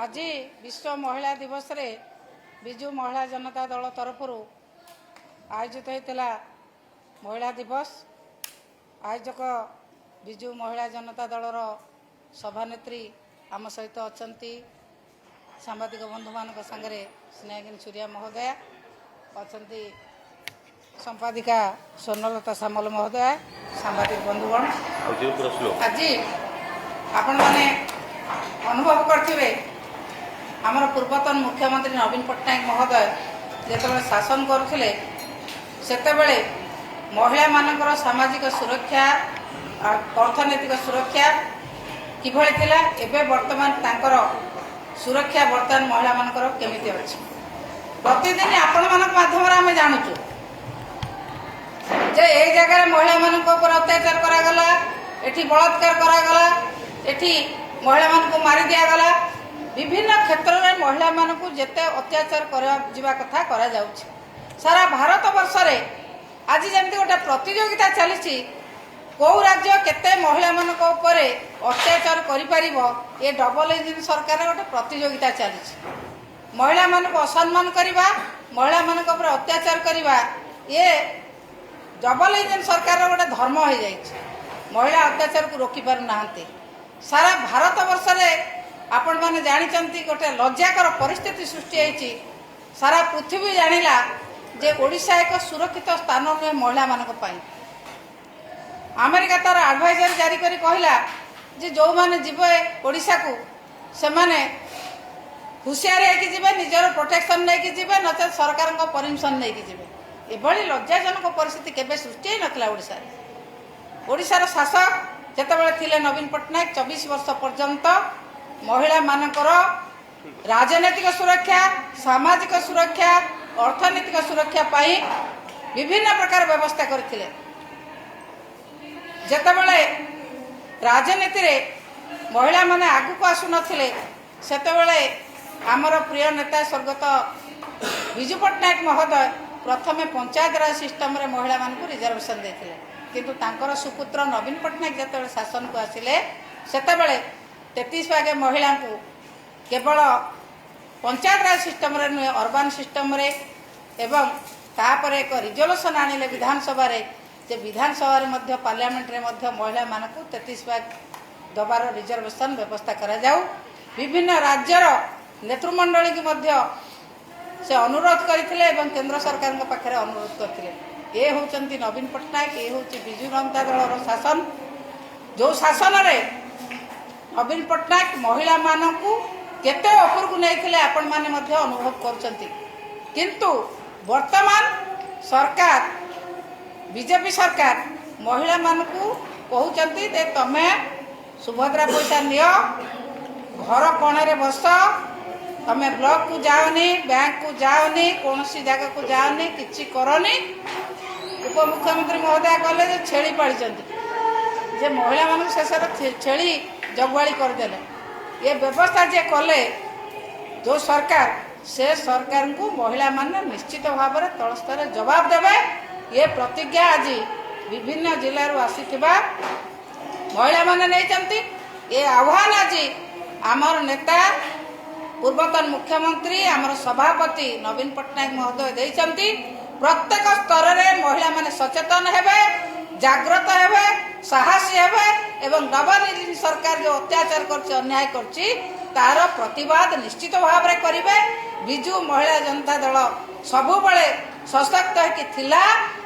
आज विश्व महिला दिवस रे विजु महिला जनता दल तरफ आयोजित होता महिला दिवस। आयोजक विजु महिला जनता दलर सभानेत्री आम सहित अच्छा सांबादिक बंधु मान सागरे स्नेहगिनी सूर्या महोदय अच्छा, संपादिका स्वर्णलता सामल महोदय, सांबादिक बंधुगण, आज आपण मैंने अनुभव करथिबे आमर पूर्वतन मुख्यमंत्री नवीन पट्टनायक महोदय जेतेबेले शासन करुथिले सेतेबेले महिला मानकर सामाजिक सुरक्षा अर्थनैतिक सुरक्षा किभଳି थिला एबे वर्तमान तांकर सुरक्षा वर्तमान महिला मानकर केमिति अछि। प्रतिदिन आपण मानक माध्यम रे हमें जानुछु जे एक जगह महिला मानक ऊपर अत्याचार करा गला, एठी बलात्कार करा गला, एठी महिला मानक मारी दिया गला। विभिन्न क्षेत्र में महिला मानक जेते अत्याचार करा जिबा कथा करा जाउछि। सारा भारत वर्ष रे आज जेमति गोटे प्रतियोगिता चली कौ राज्य केते महिला मानक ऊपर अत्याचार करि परिबो ए डबल इंजिन सरकार गोटे प्रतियोगिता चली। महिला मानक असम्मान करिबा, महिला मानक ऊपर अत्याचार करिबा ए डबल इंजिन सरकार गोटे धर्म हो जाए। महिला अत्याचार को रोकी पार नाहंती। सारा भारत वर्ष रे आपण माने जानिचंती गोटे लज्जाकर परिस्थिति सृष्टि होईची। सारा पृथ्वी जानिला जे ओडिशा एक सुरक्षित स्थान नुहे महिला मानक पई। अमेरिका तार एडवाइजर जारी करी कहला जे जो माने जिबे ओडिशा को से माने हुशियार है कि जिबे, निजर प्रोटेक्शन नहीं कि जिबे, नचे सरकार को परमिशन नहीं कि जिबे। एभली लज्जाजनक परिस्थिति केबे सृष्टि नथला ओडिशा रे। ओडिशार शासक जेतेबेले थिले नवीन पट्टनायक 24 वर्ष पर्यंत महिला मानकर राजनैतिक सुरक्षा, सामाजिक सुरक्षा, अर्थनैतिक सुरक्षा पाई विभिन्न प्रकार व्यवस्था करथिले। जेतेबेले राजनीति रे महिला माने आगु को आसु नथिले सेतेबेले आमर प्रिय नेता स्वर्गत विजु पट्टनायक महोदय प्रथमे पंचायत राज सिस्टम रे महिला मानकु रिजर्वेशन देथिले। किंतु तांकर सुपुत्र नवीन पट्टनायक जेतेबेले शासन को आसिले सेतेबेले 33 भागे महिला को केवल पंचायत राज सिस्टम रे नुहे अर्बन सिस्टम रे एवं तापर एक रिजोल्यूशन आनिले विधानसभा रे जे विधानसभा रे मध्य पार्लियामेंट रे मध्य महिला मानकु 33 भाग दबार रिजर्वेशन व्यवस्था करा जाऊ। विभिन्न राज्यर नेतृमंडली की मध्य से अनुरोध करथिले एवं केंद्र सरकार के पाखरे अनुरोध करथिले। ए होचंती नवीन पट्टनायक, ए होची विजु जनता दलर शासन। जो शासन रे नवीन पट्टनायक महिला मानकु केते ऊपर को नहीं आपण माने मध्य अनुभव करचंती। किंतु वर्तमान सरकार बीजेपी सरकार महिला मानकु कहउचंती जे तमे सुभद्रा पैसा नियो, घर कोणे बस, तमे ब्लॉक को जाओनी, बैंक को जाओनी, कौन सी जगह को जाओनी, किछि करनी। उपमुख्यमंत्री महोदय कहले जे छेली पाली जे महिला मान शेष छेली जगवाड़ी करदेले। ये व्यवस्था जे कले जो सरकार से सरकार को महिला माने निश्चित भाव में तल स्तर जवाब देवे। ये प्रतिज्ञा आज विभिन्न जिले आसीथिबा महिला माने नहीं। ये आह्वान आज आमर नेता पूर्वतन मुख्यमंत्री आमर सभापति नवीन पट्टनायक महोदय देइचंती। प्रत्येक स्तर रे महिला माने सचेतन हेबे, जागृत हेबे, साहसी हेबे एवं डबल इंजिन सरकार जो अत्याचार करछि, अन्याय करछि तार प्रतिवाद निश्चित भाव में करिवे। विजु महिला जनता दल सबु बळे सशक्त है थिला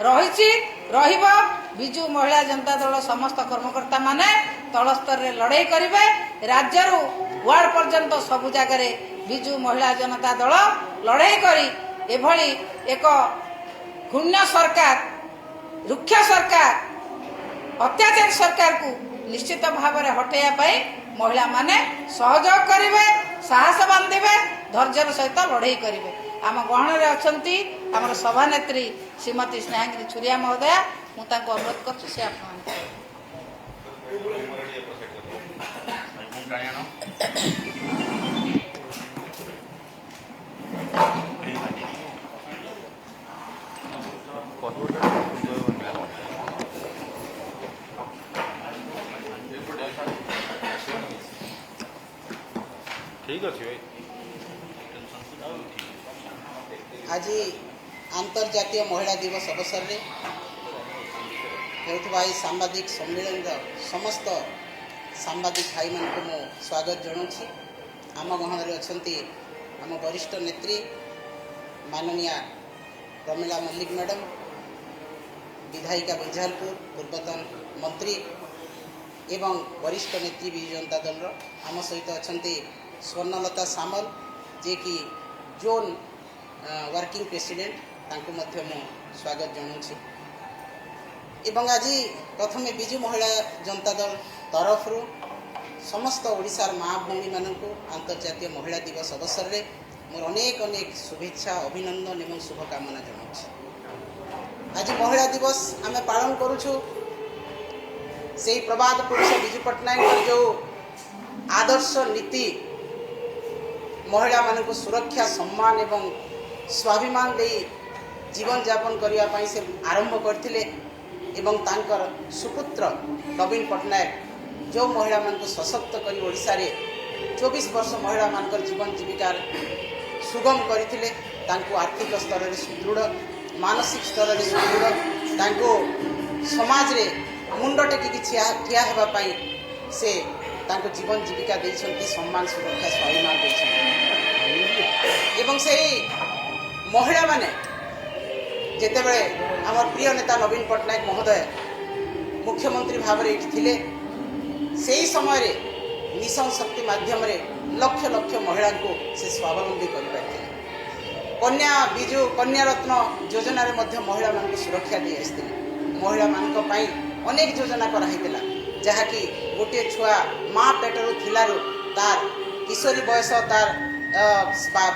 रहिछि रहिबो। विजु महिला जनता दल समस्त कर्मकर्ता माने तल स्तर रे लड़ाई करिवे। राज्य रु वार्ड पर्यंत सबु जगह रे विजु महिला जनता दल लड़ाई करी एभली एक घृण्य सरकार, रुक्ष सरकार, अत्याचार सरकार को निश्चित भाव में हटेया पाई महिला माने सहयोग करिवे, साहस बांधिवे, धैर्यर सहित लड़ाई करिवे। आम गहन रे अछंती आमर सभानेत्री श्रीमती स्नेहगिनी सूर्या महोदय। मु तांको अनुरोध करछु से आपन ठीक आज अंतर्जातीय महिला दिवस अवसर में होता सांबादिक सम्मेलन समस्त सांबादिक भाई मान को मु स्वागत जनाऊँगी। आम गहन अच्छा आम वरिष्ठ नेत्री माननीय प्रमिला मल्लिक मैडम, विधायिका बिझालपुर पूर्वतन मंत्री एवं वरिष्ठ नेत्री विजु जनता दल आम सहित अच्छा स्वर्णलता सामल जे कि जोन वर्किंग प्रेसिडेंट तांको मध्य मु स्वागत जनाऊँगी। एवं आज प्रथम विजु महिला जनता दल तरफ समस्त ओडिशार माँ भौणी मानक अंतर्जातीय महिला दिवस अवसर में मोर अनेक अनेक शुभेच्छा अभिनंदन एवं शुभकामना जनाऊँ। आज महिला दिवस आम पालन करुछु से प्रबाद पुरुष विजु पट्टनायक जो आदर्श नीति महिला मानक सुरक्षा सम्मान एवं स्वाभिमान दे जीवन यापन करने से आरंभ करथिले एवं तांकर सुपुत्र नवीन पट्टनायक जो महिला मान सशक्त कर ओडिशा रे 24 वर्ष महिला मान जीवन जीविकार सुगम करथिले। तांको आर्थिक स्तर में सुदृढ़, मानसिक स्तर में सुदृढ़, तांको समाज रे मुंड टेकी ठिया हेबा पाई से तांको जीवन जीविका देइछंती, सम्मान सुरक्षा स्वाभिमान देइछंती। एवं से महिला माने जेते बेले आमर प्रिय नेता नवीन पट्टनायक महोदय मुख्यमंत्री भाव में थिले से ही समय रे मिशन शक्ति माध्यम रे लक्ष लक्ष महिला को से स्वावलंबी कर कन्या विजु कन्या रत्न योजना रे मध्य महिला मान सुरक्षा दी आसते। महिला मान अनेक योजना कराइला जहाँकि गोटे छुआ माँ पेटर थिलारू तार किशोरी बयस तार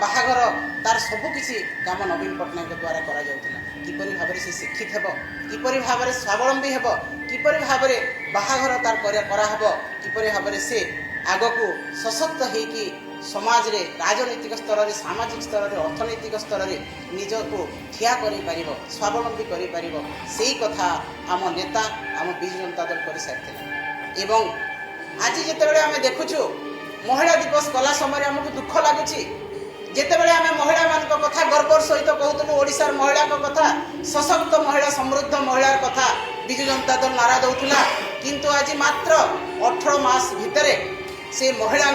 बाहागर तार सबकिछि काम नवीन पट्टनायक द्वारा करा जाउथिला। किपरि भाव से शिक्षित हेब, किपरि भाव में स्वावलंबी हेब, किपरि भाव में बाहागर तार कराहब, किपरि भाव से आगको सशक्त होइकि समाज रे राजनैतिक स्तर रे सामाजिक स्तर रे अर्थनैतिक स्तर रे निजको ठिया करि पारिबो, स्वावलंबी करि पारिबो, सेही कथा आम नेता आम विजु जनता दल कर सारिथिले। एवं आज जेतेबेले आमे देखुछु महिला दिवस कला समय आमको दुख लगुच जितेबाला आम महिला मान कथा गर्वर सहित कहूलु ओडिशार महिला कथा सशक्त महिला समृद्ध महिला कथा विजु जनता दल नारा दौला, किंतु आज मात्र 18 मास भितर से महिला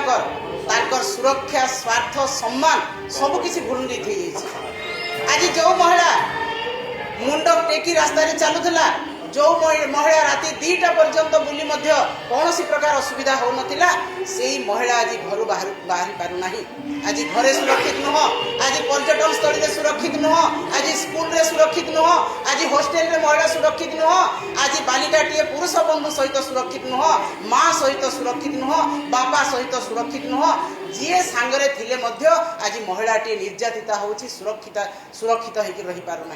सुरक्षा स्वार्थ सम्मान सबकिछि भूलुंडी थी। आज जो महिला मुंड टेकी रास्ता चलुला, जो महिला राति 2टा पर्यंत बुली कौन प्रकार असुविधा हो नथिला, सेही महिला आज घर बाहरी पारुना। आज घरे सुरक्षित नुह, आज पर्यटन स्थली सुरक्षित नुह, आज स्कूल रे सुरक्षित नुह, आज हॉस्टेल रे महिला सुरक्षित नुह, आज बालिकाटीए पुरुष बंधु सहित सुरक्षित नुह, माँ सहित सुरक्षित नुह, बापा सहित सुरक्षित नुह, जी सांगरे थिले मध्य आज महिलाटी निर्यातिता होची सुरक्षित होकर रही पारुना।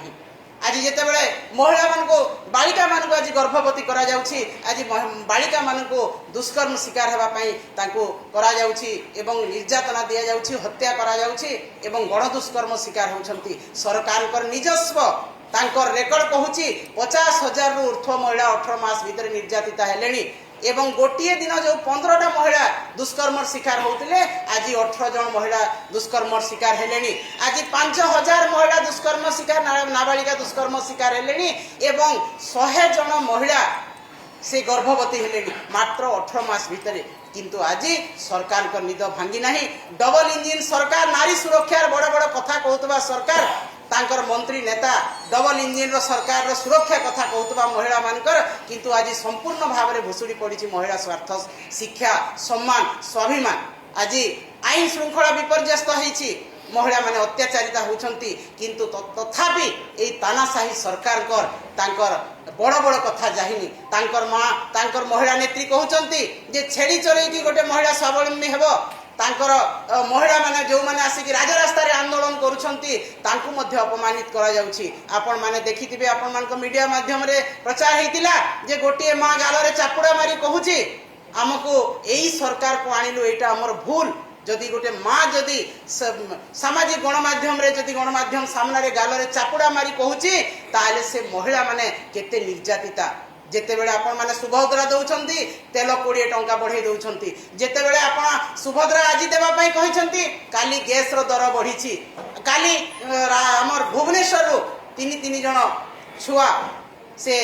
आज जितेबाला महिला मान को बालिका मान को आज गर्भवती करा जाउछि, आज बालिका मान को दुष्कर्म शिकार हेबा पई तांको करा जाउछि एवं निर्यातना दिया जाउछि, हत्या करा जाउछि एवं गण दुष्कर्म शिकार होउछंती। सरकार कर निजस्व तांकर रेकर्ड कहूछि 50,000 रु ऊर्ध्व महिला 18 मास भीतर निर्यातिता हेलेनी एवं गोटे दिन जो 15टा महिला दुष्कर्म शिकार होते आज 18 जन महिला दुष्कर्म शिकार हेलेनी। आज 5,000 महिला दुष्कर्म शिकार नाबालिका दुष्कर्म शिकार हेलेनी एवं 100 जन महिला से गर्भवती हेलेनी मात्र 18 मास भितर। किंतु आज सरकार को निद भांगी नहीं, डबल इंजिन सरकार नारी सुरक्षार बड़ बड़ कथा कहतबा सरकार तांकर मंत्री नेता डबल इंजिन रो सरकार रो सुरक्षा कथा कहतबा महिला मानकर, किंतु आज संपूर्ण भाव में भुसुड़ी पड़ी महिला स्वार्थ शिक्षा सम्मान स्वाभिमान। आज आईन श्रृंखला विपर्यस्त होईछि, महिला माने अत्याचारिता होउछंती, किंतु तथापि एई तानाशाही सरकार कर तांकर बड़ बड़ कथा जाहिनी। तांकर माँ तांकर महिला नेत्री कहउछंती जे छेड़ी चरई की गोटे महिला स्वावलंबी हेबो, तांकर महिला माने जो माने आसिक राजरास्ता रे आंदोलन करूछंती तांकु मध्य अपमानित करा जाउछि। आपण माने देखिथिबे, आपण मान को मीडिया माध्यम रे प्रचार हेतिला जे गोटे माँ गाल रे चापुड़ा मारी कहूछि हमको एई सरकार को आनिलु, एटा हमर भूल। जदि गोटे माँ जदि सामाजिक गणमाध्यम रे जदि गणमाध्यम सामने रे गाल रे चापुड़ा मारी कहूछि ताले से महिला माने केते निर्यातिता ଯେତେବେଳେ ଆପଣମାନେ ସୁଭଦ୍ରା ଦେଉଛନ୍ତି ତେଲ 20 ଟଙ୍କା ବଢ଼େଇ ଦେଉଛନ୍ତି, ଯେତେବେଳେ ଆପଣ ସୁଭଦ୍ରା ଆଜି ଦେବା ପାଇଁ କହିଛନ୍ତି କାଲି ଗ୍ୟାସର ଦର ବଢ଼ିଛି, କାଲି ଆମର ଭୁବନେଶ୍ୱରରୁ ତିନି ଜଣ ଛୁଆ ସେ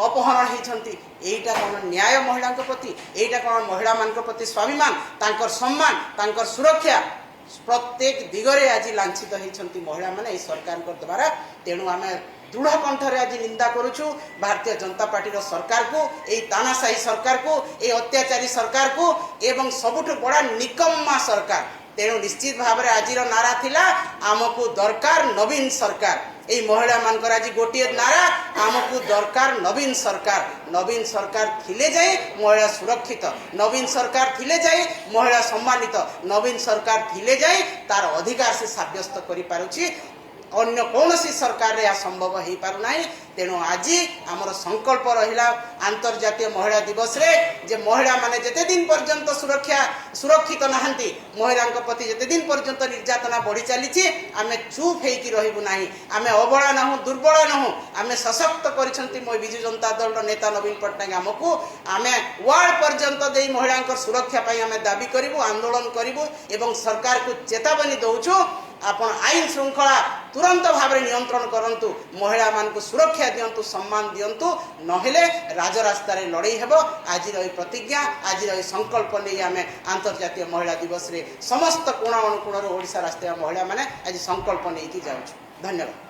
ଅପହରଣ ହେଇଛନ୍ତି। এইটা কোন ন্যায় মহিলাଙ୍କ প্রতি? এইটা কোন মহিলাମାନଙ୍କ প্রতি স্বাভিমান, তাঙ্কর সম্মান, তাঙ্কর সুরক্ষা প্রত্যেক দিগরে আজ লাঞ্ছিত হয়েছেন মহিলা মানে এই সরকারଙ୍କ দ্বারা। তেণু আমি দৃঢ় কণ্ঠরে আজ নিন্দা করুছু ভারতীয় জনতা পার্টির সরকারকু, এই তানাশাহী সরকারকু, এই অত্যাচারী সরকারকু এবং সবুঠু বড় নিকম্মা সরকার। তেণু নিশ্চিত ভাবে আজির নারা লা আমকু দরকার নবীন সরকার। এই মহিলা মানকর আজ গোটিয়ে নারা আমকু দরকার নবীন সরকার। নবীন সরকার থিলে যাই মহিলা সুরক্ষিত, নবীন সরকার থিলে যাই মহিলা সম্মানিত, নবীন সরকার থিলে যাই তার অধিকার সে সাব্যস্ত করে পারুছি। অন্য কৌশি সরকারে ଏହା সম্ভব হয়ে পারু নাই। তেণু আজি আমার সংকল্প রহিলা আন্তর্জাতীয় মহিলা দিবসরে যে মহিলা মানে যেতেদিন পর্যন্ত সুরক্ষিত নাহান্তি, মহিলাଙ୍କ প্রতি যেতেদিন পর্যন্ত নির্যাতনা বড়ি চালিছি, আমি চুপ হইকি রহিবু নাই। আমি অবলা নহু, দুর্বল নহু, আমি সশক্ত করিছন্তি মই বিজু জনতা দলর নেতা নবীন পট্টনায়ক। আমকু আমি ওয়ার্ড পর্যন্ত দেই মহিলাଙ୍କ সুরক্ষা পাই আমি দাবি করিবু, আন্দোলন করিবু এবং সরকারକୁ চেতাবনী দউছু ଆପଣ ଆଇନ ଶୃଙ୍ଖଳା ତୁରନ୍ତ ଭାବରେ ନିୟନ୍ତ୍ରଣ କରନ୍ତୁ, ମହିଳାମାନଙ୍କୁ ସୁରକ୍ଷା ଦିଅନ୍ତୁ, ସମ୍ମାନ ଦିଅନ୍ତୁ, ନହେଲେ ରାଜରାସ୍ତାରେ ଲଢ଼େଇ ହେବ। ଆଜିର ଏହି ପ୍ରତିଜ୍ଞା, ଆଜିର ଏହି ସଂକଳ୍ପ ନେଇ ଆମେ ଆନ୍ତର୍ଜାତୀୟ ମହିଳା ଦିବସରେ ସମସ୍ତ କୋଣ ଅନୁକୋଣରୁ ଓଡ଼ିଶାର ଆସିଥିବା ମହିଳାମାନେ ଆଜି ସଂକଳ୍ପ ନେଇକି ଯାଉଛୁ। ଧନ୍ୟବାଦ।